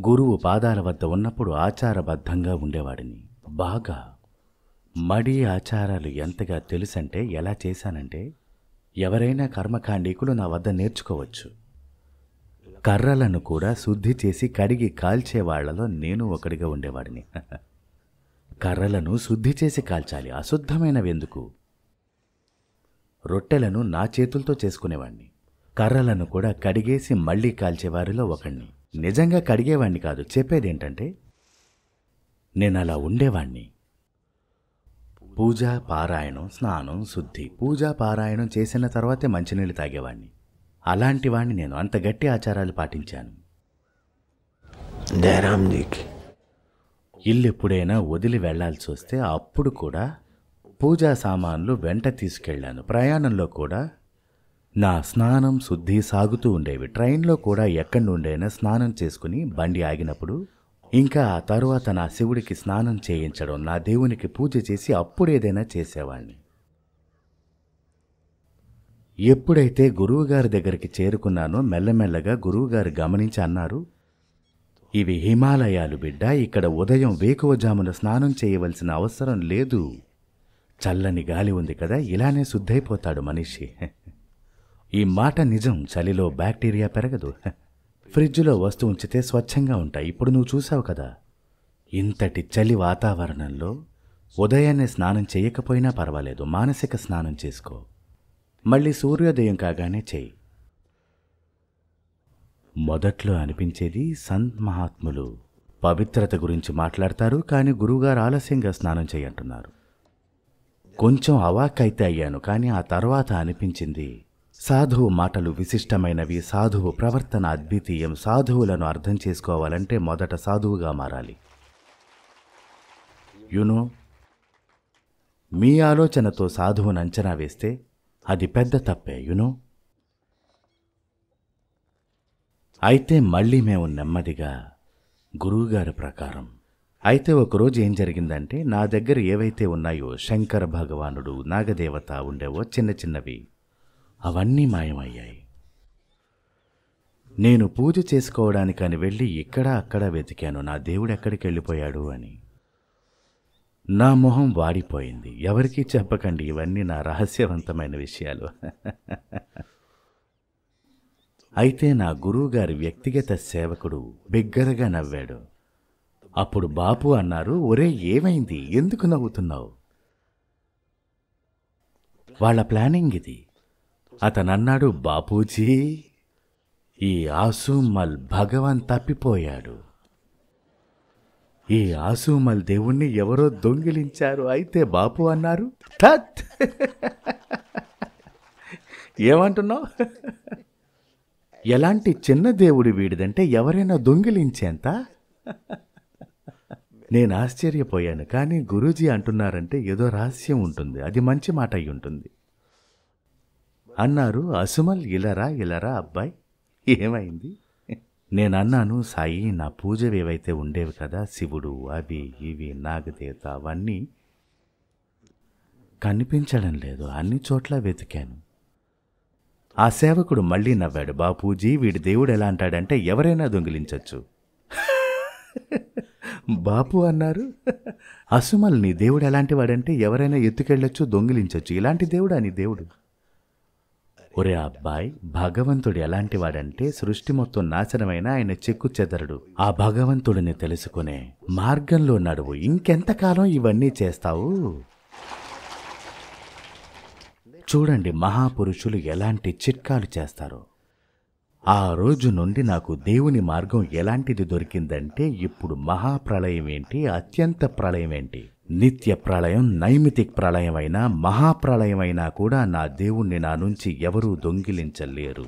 గురువు పాదాల వద్ద ఉన్నప్పుడు ఆచారబద్ధంగా ఉండేవాడిని. బాగా మడి ఆచారాలు ఎంతగా తెలుసంటే ఎలా చేశానంటే, ఎవరైనా కర్మకాండీకులు నా వద్ద నేర్చుకోవచ్చు. కర్రలను కూడా శుద్ధి చేసి కడిగి కాల్చేవాళ్లలో నేను ఒకడిగా ఉండేవాడిని. కర్రలను శుద్ధి చేసి కాల్చాలి, అశుద్ధమైనవెందుకు? రొట్టెలను నా చేతులతో చేసుకునేవాణ్ణి. కర్రలను కూడా కడిగేసి మళ్లీ కాల్చేవారిలో ఒకణ్ణి. నిజంగా కడిగేవాణ్ణి కాదు, చెప్పేదేంటంటే నేనలా ఉండేవాణ్ణి. పూజ, పారాయణం, స్నానం, శుద్ధి. పూజ పారాయణం చేసిన తర్వాతే మంచినీళ్ళు తాగేవాణ్ణి. అలాంటి వాణ్ణి నేను. అంత గట్టి ఆచారాలు పాటించాను. ఇల్లు ఎప్పుడైనా వదిలి వెళ్లాల్సి వస్తే అప్పుడు కూడా పూజా సామాన్లు వెంట తీసుకెళ్లాను. ప్రయాణంలో కూడా నా స్నానం, శుద్ధి సాగుతూ ఉండేవి. ట్రైన్లో కూడా ఎక్కడి నుండైనా స్నానం చేసుకుని బండి ఆగినప్పుడు ఇంకా ఆ తరువాత నా శివుడికి స్నానం చేయించడం, నా దేవునికి పూజ చేసి అప్పుడేదైనా చేసేవాణ్ణి. ఎప్పుడైతే గురువుగారి దగ్గరికి చేరుకున్నానో మెల్లమెల్లగా గురువుగారు గమనించి అన్నారు, ఇవి హిమాలయాలు బిడ్డ, ఇక్కడ ఉదయం వేకువజామున స్నానం చేయవలసిన అవసరం లేదు. చల్లని గాలి ఉంది కదా, ఇలానే శుద్ధైపోతాడు మనిషి. ఈ మాట నిజం. చలిలో బ్యాక్టీరియా పెరగదు. ఫ్రిడ్జ్లో వస్తువు ఉంచితే స్వచ్ఛంగా ఉంటాయి. ఇప్పుడు నువ్వు చూసావు కదా, ఇంతటి చలి వాతావరణంలో ఉదయాన్నే స్నానం చేయకపోయినా పర్వాలేదు, మానసిక స్నానం చేసుకో. మళ్ళీ సూర్యోదయం కాగానే చెయ్యి. మొదట్లో అనిపించేది సంత్ మహాత్ములు పవిత్రత గురించి మాట్లాడతారు, కానీ గురువుగారు ఆలస్యంగా స్నానం చేయంటున్నారు. కొంచెం అవాక్కైతే అయ్యాను, కానీ ఆ తర్వాత అనిపించింది సాధువు మాటలు విశిష్టమైనవి, సాధువు ప్రవర్తన అద్వితీయం. సాధువులను అర్థం చేసుకోవాలంటే మొదట సాధువుగా మారాలి. యునో, మీ ఆలోచనతో సాధువును అంచనా వేస్తే అది పెద్ద తప్పే. యునో. అయితే మళ్ళీ మేము నెమ్మదిగా గురువుగారి ప్రకారం. అయితే ఒకరోజు ఏం జరిగిందంటే, నా దగ్గర ఏవైతే ఉన్నాయో శంకర భగవానుడు, నాగదేవత ఉండేవో చిన్న చిన్నవి, అవన్నీ మాయమయ్యాయి. నేను పూజ చేసుకోవడానికని వెళ్ళి ఇక్కడ అక్కడ వెతికాను, నా దేవుడు ఎక్కడికి వెళ్ళిపోయాడు అని. నా మొహం వాడిపోయింది. ఎవరికీ చెప్పకండి, ఇవన్నీ నా రహస్యవంతమైన విషయాలు. అయితే నా గురువుగారి వ్యక్తిగత సేవకుడు బిగ్గరగా నవ్వాడు. అప్పుడు బాపు అన్నారు, ఒరే ఏమైంది, ఎందుకు నవ్వుతున్నావు? వాళ్ళ ప్లానింగ్ ఇది. అతనన్నాడు, బాపూజీ, ఈ ఆసూమల్ భగవాన్ తప్పిపోయాడు. ఈ ఆసూమల్ దేవుణ్ణి ఎవరో దొంగిలించారు. అయితే బాపు అన్నారు, తత్. ఏమంటున్నావు? ఎలాంటి చిన్న దేవుడి వీడిదంటే ఎవరైనా దొంగిలించేంత? నేను ఆశ్చర్యపోయాను. కానీ గురూజీ అంటున్నారంటే ఏదో రహస్యం ఉంటుంది, అది మంచి మాట అయి ఉంటుంది. అన్నారు, అసుమల్ ఇలరా ఇలరా అబ్బాయి, ఏమైంది? నేనన్నాను, సాయి, నా పూజలు ఏవైతే ఉండేవి కదా, శివుడు, అవి ఇవి, నాగదేవత, అవన్నీ కనిపించడం లేదు. అన్ని చోట్ల వెతికాను. ఆ సేవకుడు మళ్ళీ నవ్వాడు. బాపూజీ, వీడి దేవుడు ఎలా అంటాడంటే ఎవరైనా దొంగిలించవచ్చు. బాపు అన్నారు, అసుమల్, నీ దేవుడు ఎలాంటి వాడంటే ఎవరైనా ఎత్తుకెళ్ళొచ్చు, దొంగిలించవచ్చు. ఇలాంటి దేవుడా నీ దేవుడు? ఒరే అబ్బాయి, భగవంతుడు ఎలాంటి వాడంటే సృష్టి మొత్తం నాశనమైన ఆయన చెక్కు చెదరడు. ఆ భగవంతుడిని తెలుసుకునే మార్గంలో నడువు. ఇంకెంతకాలం ఇవన్నీ చేస్తావు? చూడండి మహాపురుషులు ఎలాంటి చిట్కాలు చేస్తారో. ఆ రోజు నుండి నాకు దేవుని మార్గం ఎలాంటిది దొరికిందంటే, ఇప్పుడు మహాప్రళయం ఏంటి, అత్యంత ప్రళయం ఏంటి, నిత్య ప్రళయం, నైమితిక్ ప్రళయమైనా మహాప్రళయమైనా కూడా నా దేవుణ్ణి నా నుంచి ఎవరూ దొంగిలించలేరు.